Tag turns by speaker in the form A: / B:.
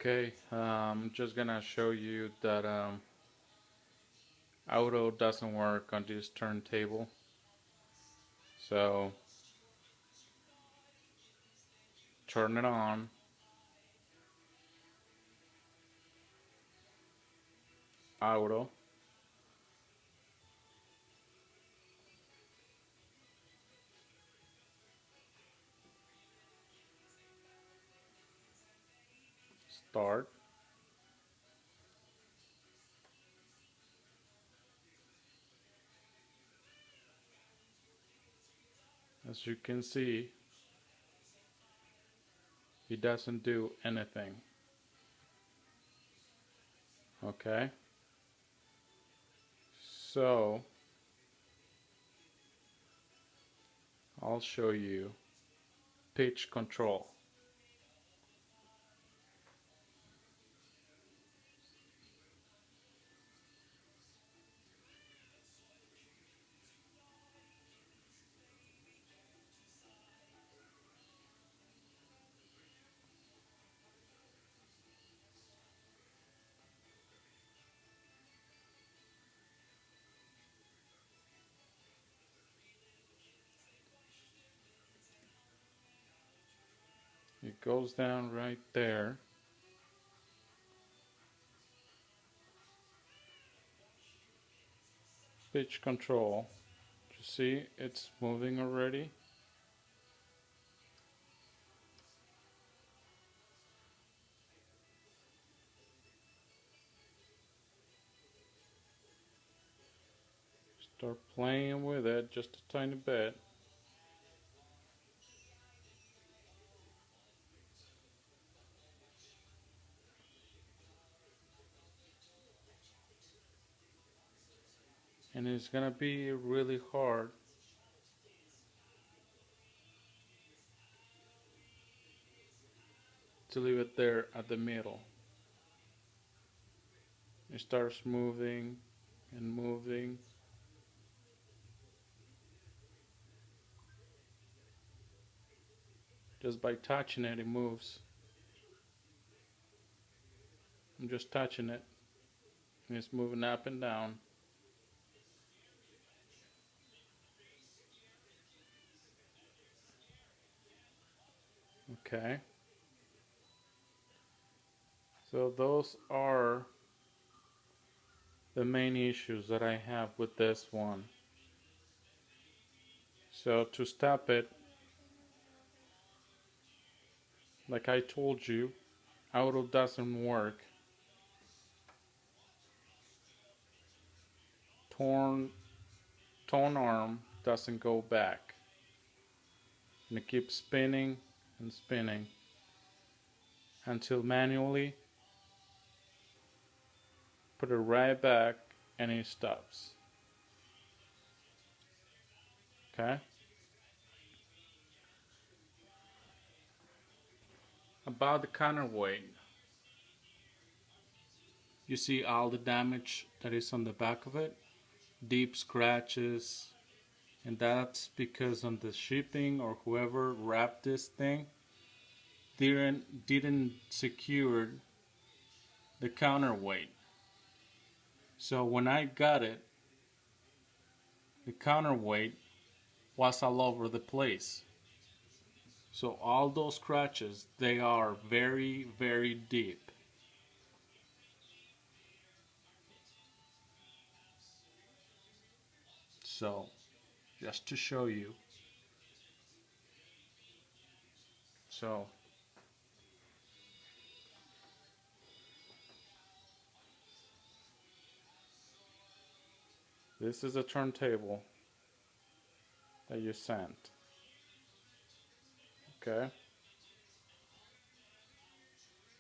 A: Okay, I'm just gonna show you that auto doesn't work on this turntable. So turn it on, auto, start. As you can see, it doesn't do anything. Okay, so I'll show you pitch control. It goes down right there. Pitch control. You see it's moving already. Start playing with it just a tiny bit. And it's gonna be really hard to leave it there at the middle. It starts moving and moving. Just by touching it, it moves. I'm just touching it, and it's moving up and down. Okay. So those are the main issues that I have with this one. So to stop it, like I told you, auto doesn't work. Torn tone arm doesn't go back. And it keeps spinning and spinning until manually put it right back and it stops. Okay? About the counterweight, you see all the damage that is on the back of it, deep scratches, and that's because on the shipping or whoever wrapped this thing didn't secure the counterweight. So when I got it, the counterweight was all over the place. So all those scratches, they are very, very deep. So just to show you. So this is a turntable that you sent. Okay?